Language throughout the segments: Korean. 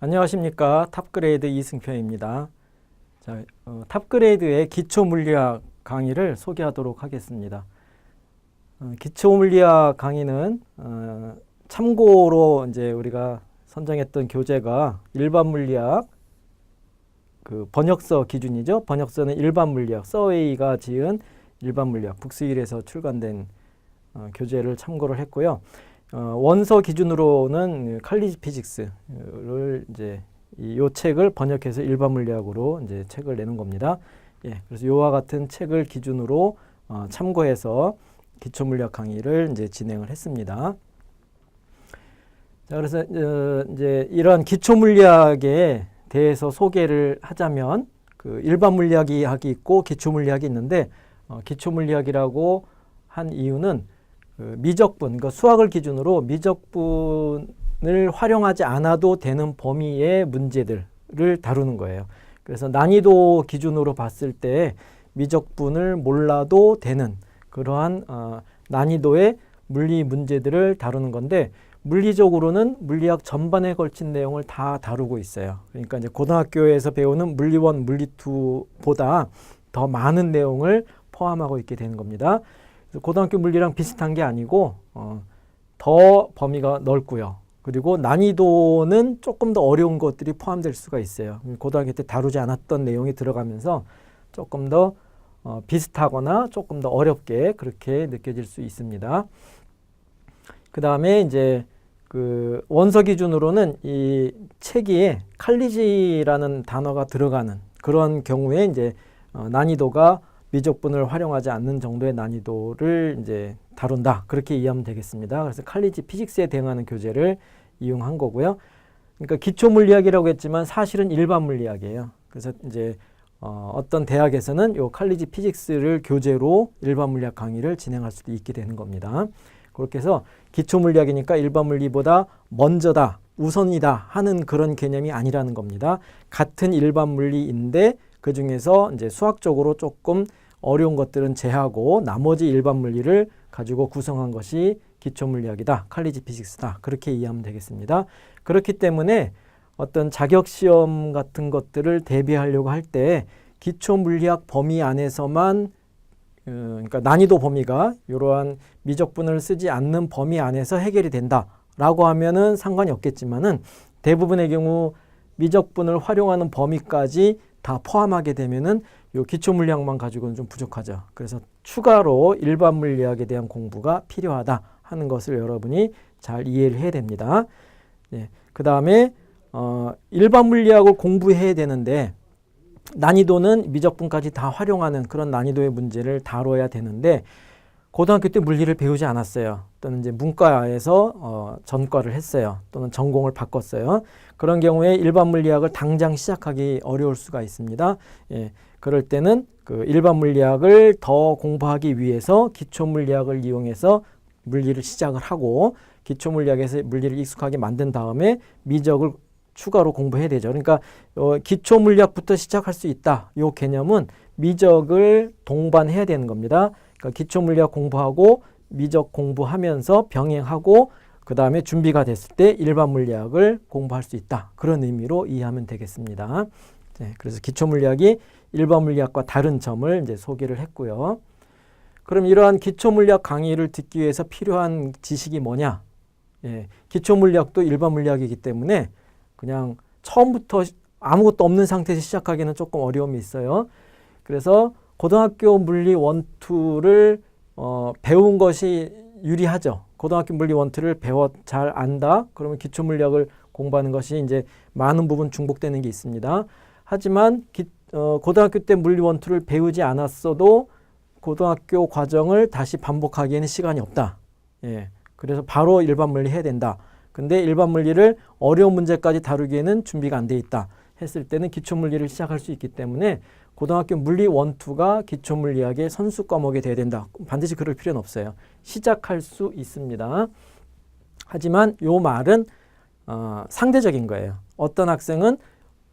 안녕하십니까. 탑그레이드 이승표입니다. 자, 탑그레이드의 기초물리학 강의를 소개하도록 하겠습니다. 기초물리학 강의는 참고로 이제 우리가 선정했던 교재가 일반물리학 그 번역서 기준이죠. 번역서는 일반물리학, 서웨이가 지은 일반물리학, 북스일에서 출간된 교재를 참고를 했고요. 원서 기준으로는 칼리지 피직스를 이제 이 책을 번역해서 일반 물리학으로 이제 책을 내는 겁니다. 예, 그래서 이와 같은 책을 기준으로 참고해서 기초 물리학 강의를 이제 진행을 했습니다. 자, 그래서 이제 이러한 기초 물리학에 대해서 소개를 하자면 그 일반 물리학이 있고 기초 물리학이 있는데 기초 물리학이라고 한 이유는 미적분, 그러니까 수학을 기준으로 미적분을 활용하지 않아도 되는 범위의 문제들을 다루는 거예요. 그래서 난이도 기준으로 봤을 때 미적분을 몰라도 되는 그러한 난이도의 물리 문제들을 다루는 건데, 물리적으로는 물리학 전반에 걸친 내용을 다 다루고 있어요. 그러니까 이제 고등학교에서 배우는 물리 1, 물리 2보다 더 많은 내용을 포함하고 있게 되는 겁니다. 고등학교 물리랑 비슷한 게 아니고 더 범위가 넓고요. 그리고 난이도는 조금 더 어려운 것들이 포함될 수가 있어요. 고등학교 때 다루지 않았던 내용이 들어가면서 조금 더 비슷하거나 조금 더 어렵게 그렇게 느껴질 수 있습니다. 그 다음에 이제 그 원서 기준으로는 이 책에 칼리지라는 단어가 들어가는 그런 경우에 이제 난이도가 미적분을 활용하지 않는 정도의 난이도를 이제 다룬다. 그렇게 이해하면 되겠습니다. 그래서 칼리지 피직스에 대응하는 교재를 이용한 거고요. 그러니까 기초 물리학이라고 했지만 사실은 일반 물리학이에요. 그래서 이제 어떤 대학에서는 요 칼리지 피직스를 교재로 일반 물리학 강의를 진행할 수도 있게 되는 겁니다. 그렇게 해서 기초 물리학이니까 일반 물리보다 먼저다, 우선이다 하는 그런 개념이 아니라는 겁니다. 같은 일반 물리인데 그 중에서 이제 수학적으로 조금 어려운 것들은 제하고 나머지 일반 물리를 가지고 구성한 것이 기초 물리학이다, 칼리지 피직스다, 그렇게 이해하면 되겠습니다. 그렇기 때문에 어떤 자격 시험 같은 것들을 대비하려고 할 때 기초 물리학 범위 안에서만 그러니까 난이도 범위가 이러한 미적분을 쓰지 않는 범위 안에서 해결이 된다라고 하면은 상관이 없겠지만은 대부분의 경우 미적분을 활용하는 범위까지 다 포함하게 되면은 요 기초 물리학만 가지고는 좀 부족하죠. 그래서 추가로 일반 물리학에 대한 공부가 필요하다 하는 것을 여러분이 잘 이해를 해야 됩니다. 예, 그 다음에 일반 물리학을 공부해야 되는데 난이도는 미적분까지 다 활용하는 그런 난이도의 문제를 다뤄야 되는데 고등학교 때 물리를 배우지 않았어요. 또는 이제 문과에서 전과를 했어요. 또는 전공을 바꿨어요. 그런 경우에 일반 물리학을 당장 시작하기 어려울 수가 있습니다. 예, 그럴 때는 그 일반 물리학을 더 공부하기 위해서 기초 물리학을 이용해서 물리를 시작을 하고 기초 물리학에서 물리를 익숙하게 만든 다음에 미적을 추가로 공부해야 되죠. 그러니까 기초 물리학부터 시작할 수 있다. 이 개념은 미적을 동반해야 되는 겁니다. 그러니까 기초 물리학 공부하고 미적 공부하면서 병행하고 그 다음에 준비가 됐을 때 일반 물리학을 공부할 수 있다. 그런 의미로 이해하면 되겠습니다. 네, 그래서 기초 물리학이 일반 물리학과 다른 점을 이제 소개를 했고요. 그럼 이러한 기초 물리학 강의를 듣기 위해서 필요한 지식이 뭐냐? 예, 기초 물리학도 일반 물리학이기 때문에 그냥 처음부터 아무것도 없는 상태에서 시작하기는 조금 어려움이 있어요. 그래서 고등학교 물리 1, 2를 배운 것이 유리하죠. 고등학교 물리 1, 2를 배워 잘 안다. 그러면 기초 물리학을 공부하는 것이 이제 많은 부분 중복되는 게 있습니다. 하지만 고등학교 때 물리 1, 2를 배우지 않았어도 고등학교 과정을 다시 반복하기에는 시간이 없다. 예. 그래서 바로 일반 물리 해야 된다. 근데 일반 물리를 어려운 문제까지 다루기에는 준비가 안 돼 있다 했을 때는 기초 물리를 시작할 수 있기 때문에 고등학교 물리 1, 2가 기초 물리학의 선수 과목이 돼야 된다. 반드시 그럴 필요는 없어요. 시작할 수 있습니다. 하지만 이 말은 상대적인 거예요. 어떤 학생은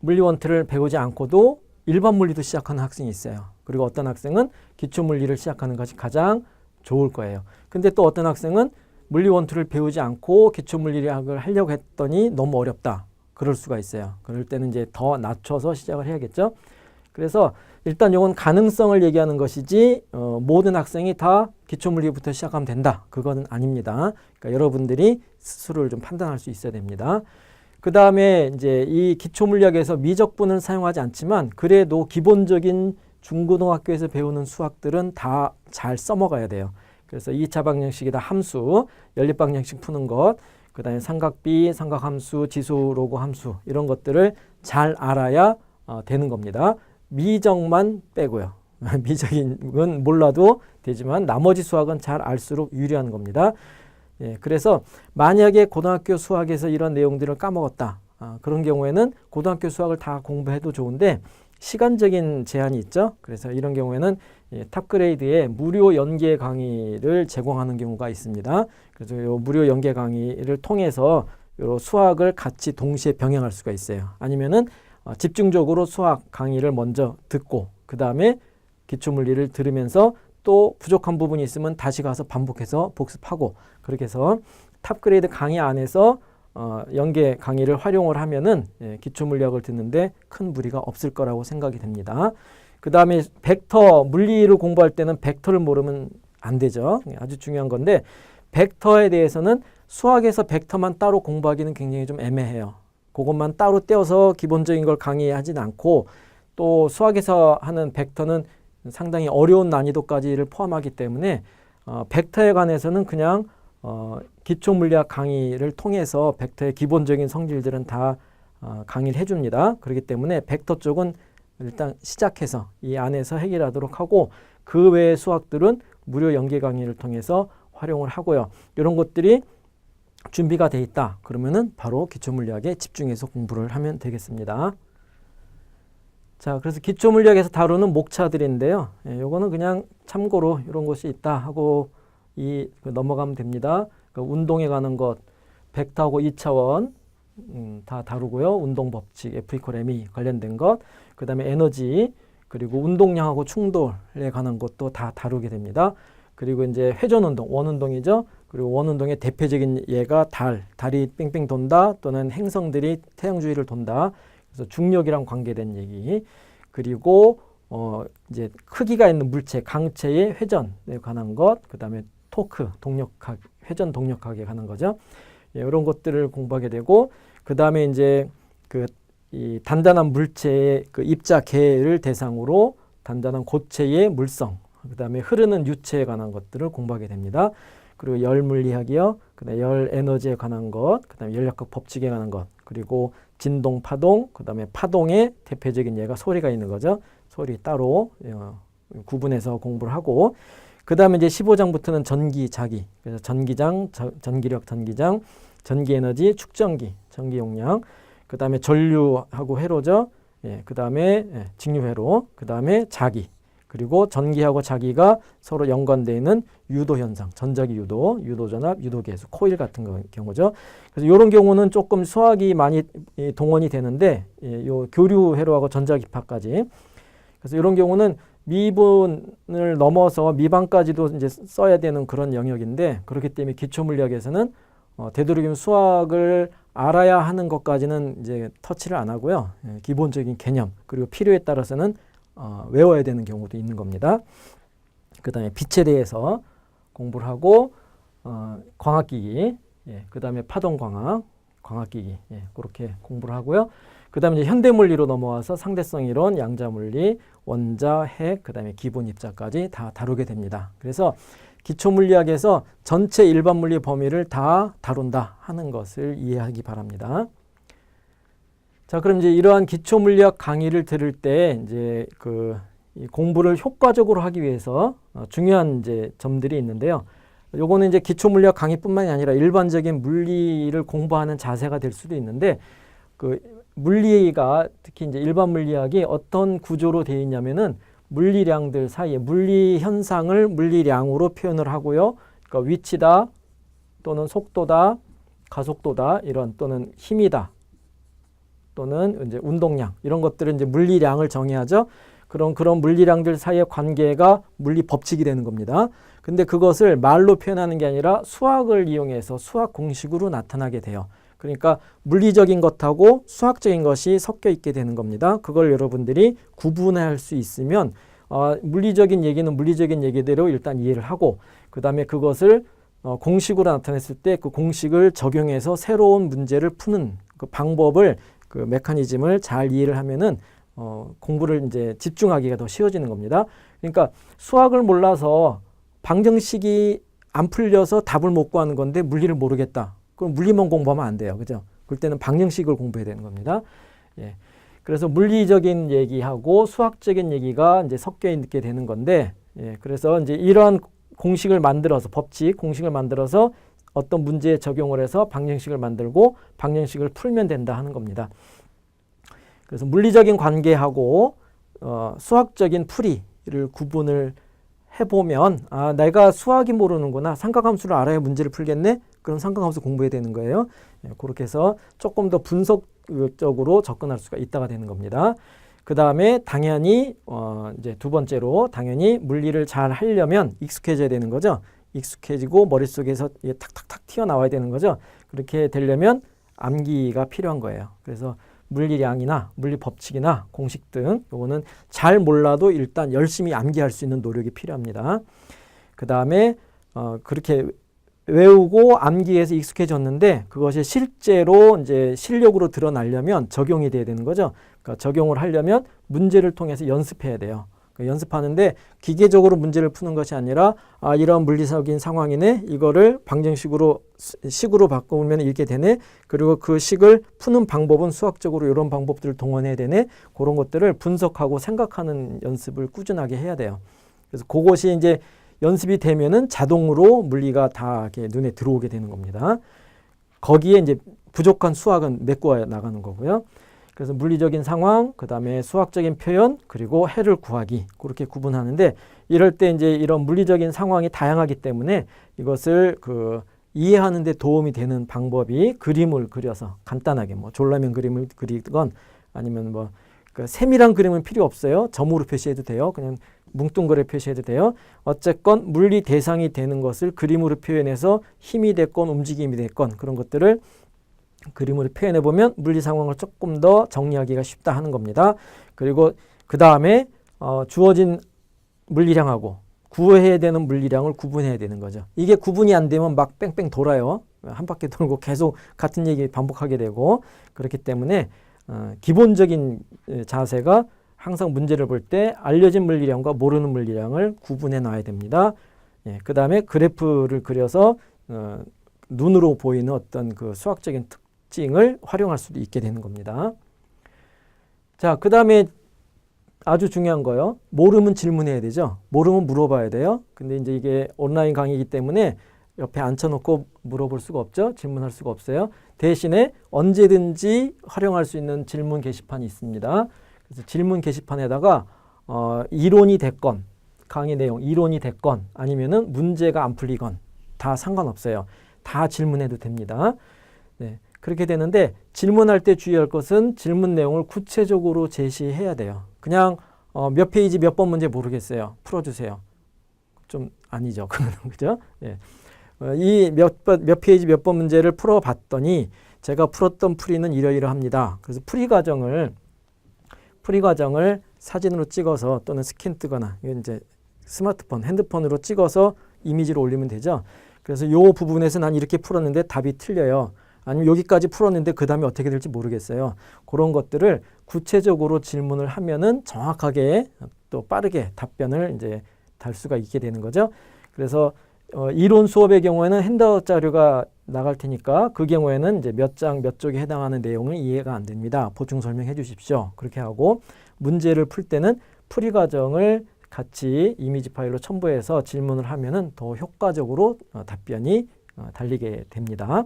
물리 1, 2를 배우지 않고도 일반 물리도 시작하는 학생이 있어요. 그리고 어떤 학생은 기초 물리를 시작하는 것이 가장 좋을 거예요. 근데 또 어떤 학생은 물리 1, 2를 배우지 않고 기초 물리학을 하려고 했더니 너무 어렵다. 그럴 수가 있어요. 그럴 때는 이제 더 낮춰서 시작을 해야겠죠. 그래서 일단 이건 가능성을 얘기하는 것이지 모든 학생이 다 기초물리부터 시작하면 된다. 그건 아닙니다. 그러니까 여러분들이 스스로를 좀 판단할 수 있어야 됩니다. 그 다음에 이제 이 기초물리학에서 미적분을 사용하지 않지만 그래도 기본적인 중고등학교에서 배우는 수학들은 다 잘 써먹어야 돼요. 그래서 2차 방정식이다 함수, 연립 방정식 푸는 것, 그 다음에 삼각비, 삼각함수, 지수, 로그 함수 이런 것들을 잘 알아야 되는 겁니다. 미적만 빼고요. 미적인 건 몰라도 되지만 나머지 수학은 잘 알수록 유리한 겁니다. 예, 그래서 만약에 고등학교 수학에서 이런 내용들을 까먹었다. 그런 경우에는 고등학교 수학을 다 공부해도 좋은데 시간적인 제한이 있죠. 그래서 이런 경우에는 탑그레이드에 무료 연계 강의를 제공하는 경우가 있습니다. 그래서 이 무료 연계 강의를 통해서 요 수학을 같이 동시에 병행할 수가 있어요. 아니면은 집중적으로 수학 강의를 먼저 듣고 그 다음에 기초물리를 들으면서 또 부족한 부분이 있으면 다시 가서 반복해서 복습하고 그렇게 해서 탑그레이드 강의 안에서 연계 강의를 활용을 하면은 기초물리학을 듣는데 큰 무리가 없을 거라고 생각이 됩니다. 그 다음에 벡터 물리를 공부할 때는 벡터를 모르면 안 되죠. 아주 중요한 건데 벡터에 대해서는 수학에서 벡터만 따로 공부하기는 굉장히 좀 애매해요. 그것만 따로 떼어서 기본적인 걸 강의하진 않고 또 수학에서 하는 벡터는 상당히 어려운 난이도까지를 포함하기 때문에 벡터에 관해서는 그냥 기초물리학 강의를 통해서 벡터의 기본적인 성질들은 다 강의를 해줍니다. 그렇기 때문에 벡터 쪽은 일단 시작해서 이 안에서 해결하도록 하고 그 외의 수학들은 무료 연계 강의를 통해서 활용을 하고요. 이런 것들이 준비가 돼 있다. 그러면은 바로 기초물리학에 집중해서 공부를 하면 되겠습니다. 자, 그래서 기초물리학에서 다루는 목차들인데요. 요거는 그냥 참고로 이런 것이 있다 하고 넘어가면 됩니다. 운동에 관한 것, 벡터하고 2차원 다 다루고요. 운동 법칙, F=ME 관련된 것, 그 다음에 에너지, 그리고 운동량하고 충돌에 관한 것도 다 다루게 됩니다. 그리고 이제 회전운동, 원운동이죠. 그리고 원운동의 대표적인 예가 달이 뺑뺑 돈다 또는 행성들이 태양 주위를 돈다. 그래서 중력이랑 관계된 얘기. 그리고 이제 크기가 있는 물체, 강체의 회전에 관한 것, 그 다음에 토크, 동력학, 회전 동력학에 관한 거죠. 예, 이런 것들을 공부하게 되고, 그 다음에 이제 이 단단한 물체의 그 입자계를 대상으로 단단한 고체의 물성, 그 다음에 흐르는 유체에 관한 것들을 공부하게 됩니다. 그리고 열 물리학이요, 그 다음에 열 에너지에 관한 것, 그 다음에 열역학 법칙에 관한 것, 그리고 진동, 파동, 그 다음에 파동의 대표적인 예가 소리가 있는 거죠. 소리 따로 구분해서 공부를 하고, 그 다음에 이제 15장부터는 전기, 자기, 그래서 전기장, 전기력, 전기장, 전기에너지, 축전기, 전기 용량, 그 다음에 전류하고 회로죠. 예, 그 다음에 직류회로, 그 다음에 자기, 그리고 전기하고 자기가 서로 연관되어 있는 유도 현상, 전자기 유도, 유도전압, 유도계수, 코일 같은 경우죠. 그래서 이런 경우는 조금 수학이 많이 동원이 되는데, 요 교류 회로하고 전자기파까지. 그래서 이런 경우는 미분을 넘어서 미반까지도 이제 써야 되는 그런 영역인데, 그렇기 때문에 기초물리학에서는 되도록이면 수학을 알아야 하는 것까지는 이제 터치를 안 하고요. 기본적인 개념, 그리고 필요에 따라서는 외워야 되는 경우도 있는 겁니다. 그 다음에 빛에 대해서 공부를 하고, 광학기기, 그 다음에 파동광학, 광학기기, 그렇게 공부를 하고요. 그 다음에 이제 현대물리로 넘어와서 상대성 이론, 양자물리, 원자, 핵, 그 다음에 기본 입자까지 다 다루게 됩니다. 그래서 기초물리학에서 전체 일반물리 범위를 다 다룬다 하는 것을 이해하기 바랍니다. 자, 그럼 이제 이러한 기초물리학 강의를 들을 때 이제 이 공부를 효과적으로 하기 위해서 중요한 이제 점들이 있는데요. 요거는 이제 기초물리학 강의뿐만이 아니라 일반적인 물리를 공부하는 자세가 될 수도 있는데, 물리가 특히 이제 일반 물리학이 어떤 구조로 되어 있냐면은 물리량들 사이에 물리 현상을 물리량으로 표현을 하고요. 그러니까 위치다 또는 속도다, 가속도다 이런 또는 힘이다 또는 이제 운동량 이런 것들은 이제 물리량을 정의하죠. 그런 물리량들 사이의 관계가 물리 법칙이 되는 겁니다. 근데 그것을 말로 표현하는 게 아니라 수학을 이용해서 수학 공식으로 나타나게 돼요. 그러니까 물리적인 것하고 수학적인 것이 섞여 있게 되는 겁니다. 그걸 여러분들이 구분할 수 있으면 물리적인 얘기는 물리적인 얘기대로 일단 이해를 하고 그 다음에 그것을 공식으로 나타냈을 때 그 공식을 적용해서 새로운 문제를 푸는 그 방법을 그 메커니즘을 잘 이해를 하면은 공부를 이제 집중하기가 더 쉬워지는 겁니다. 그러니까 수학을 몰라서 방정식이 안 풀려서 답을 못 구하는 건데 물리를 모르겠다. 그럼 물리만 공부하면 안 돼요. 그죠? 그럴 때는 방정식을 공부해야 되는 겁니다. 예. 그래서 물리적인 얘기하고 수학적인 얘기가 이제 섞여 있게 되는 건데, 예. 그래서 이제 이러한 공식을 만들어서 법칙, 공식을 만들어서 어떤 문제에 적용을 해서 방정식을 만들고 방정식을 풀면 된다 하는 겁니다. 그래서 물리적인 관계하고 수학적인 풀이를 구분을 해보면 내가 수학이 모르는구나. 삼각함수를 알아야 문제를 풀겠네. 그럼 삼각함수 공부해야 되는 거예요. 그렇게 해서 조금 더 분석적으로 접근할 수가 있다가 되는 겁니다. 그 다음에 당연히 이제 두 번째로 당연히 물리를 잘 하려면 익숙해져야 되는 거죠. 익숙해지고 머릿속에서 탁탁탁 튀어나와야 되는 거죠. 그렇게 되려면 암기가 필요한 거예요. 그래서 물리량이나 물리 법칙이나 공식 등 요거는 잘 몰라도 일단 열심히 암기할 수 있는 노력이 필요합니다. 그 다음에 그렇게 외우고 암기해서 익숙해졌는데 그것이 실제로 이제 실력으로 드러나려면 적용이 돼야 되는 거죠. 그러니까 적용을 하려면 문제를 통해서 연습해야 돼요. 연습하는데 기계적으로 문제를 푸는 것이 아니라 이런 물리적인 상황이네. 이거를 방정식으로 식으로 바꾸면 이렇게 되네. 그리고 그 식을 푸는 방법은 수학적으로 이런 방법들을 동원해야 되네. 그런 것들을 분석하고 생각하는 연습을 꾸준하게 해야 돼요. 그래서 그것이 이제 연습이 되면은 자동으로 물리가 다 이렇게 눈에 들어오게 되는 겁니다. 거기에 이제 부족한 수학은 메꿔 나가는 거고요. 그래서 물리적인 상황, 그 다음에 수학적인 표현, 그리고 해를 구하기 그렇게 구분하는데 이럴 때 이제 이런 물리적인 상황이 다양하기 때문에 이것을 이해하는 데 도움이 되는 방법이 그림을 그려서 간단하게 뭐 졸라맨 그림을 그리건 아니면 뭐 세밀한 그림은 필요 없어요. 점으로 표시해도 돼요. 그냥 뭉뚱그려 표시해도 돼요. 어쨌건 물리 대상이 되는 것을 그림으로 표현해서 힘이 됐건 움직임이 됐건 그런 것들을 그림으로 표현해 보면 물리 상황을 조금 더 정리하기가 쉽다 하는 겁니다. 그리고 그 다음에 주어진 물리량하고 구해야 되는 물리량을 구분해야 되는 거죠. 이게 구분이 안 되면 막 뺑뺑 돌아요. 한 바퀴 돌고 계속 같은 얘기 반복하게 되고 그렇기 때문에 기본적인 자세가 항상 문제를 볼 때 알려진 물리량과 모르는 물리량을 구분해 놔야 됩니다. 예, 그 다음에 그래프를 그려서 눈으로 보이는 어떤 그 수학적인 특징을 활용할 수도 있게 되는 겁니다. 자, 그 다음에 아주 중요한 거요. 모르면 질문해야 되죠. 모르면 물어봐야 돼요. 근데 이제 이게 온라인 강의이기 때문에 옆에 앉혀놓고 물어볼 수가 없죠. 질문할 수가 없어요. 대신에 언제든지 활용할 수 있는 질문 게시판이 있습니다. 그래서 질문 게시판에다가 이론이 됐건 강의 내용 이론이 됐건 아니면은 문제가 안 풀리건 다 상관없어요. 다 질문해도 됩니다. 네, 그렇게 되는데 질문할 때 주의할 것은 질문 내용을 구체적으로 제시해야 돼요. 그냥 몇 페이지 몇 번 문제 모르겠어요. 풀어주세요. 좀 아니죠. 그죠? 네. 이 몇 페이지 몇 번 문제를 풀어봤더니 제가 풀었던 풀이는 이러이러합니다. 그래서 풀이 과정을 사진으로 찍어서 또는 스캔 뜨거나 이건 이제 스마트폰, 핸드폰으로 찍어서 이미지로 올리면 되죠. 그래서 이 부분에서 난 이렇게 풀었는데 답이 틀려요. 아니면 여기까지 풀었는데 그 다음에 어떻게 될지 모르겠어요. 그런 것들을 구체적으로 질문을 하면은 정확하게 또 빠르게 답변을 이제 달 수가 있게 되는 거죠. 그래서 이론 수업의 경우에는 핸드아웃 자료가 나갈 테니까 그 경우에는 이제 몇 장 몇 쪽에 해당하는 내용은 이해가 안 됩니다. 보충 설명해 주십시오. 그렇게 하고 문제를 풀 때는 풀이 과정을 같이 이미지 파일로 첨부해서 질문을 하면은 더 효과적으로 답변이 달리게 됩니다.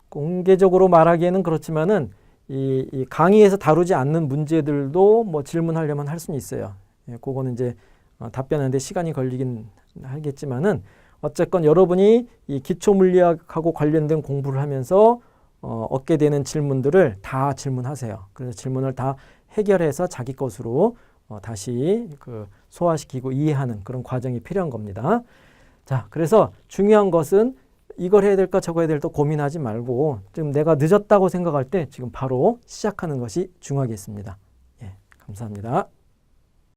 공개적으로 말하기에는 그렇지만은 이 강의에서 다루지 않는 문제들도 뭐 질문하려면 할 수는 있어요. 예, 그거는 이제 답변하는데 시간이 걸리긴 하겠지만은 어쨌건 여러분이 이 기초 물리학하고 관련된 공부를 하면서 얻게 되는 질문들을 다 질문하세요. 그래서 질문을 다 해결해서 자기 것으로 다시 소화시키고 이해하는 그런 과정이 필요한 겁니다. 자, 그래서 중요한 것은 이걸 해야 될까 저거 해야 될까 고민하지 말고 지금 내가 늦었다고 생각할 때 지금 바로 시작하는 것이 중요하겠습니다. 예, 감사합니다.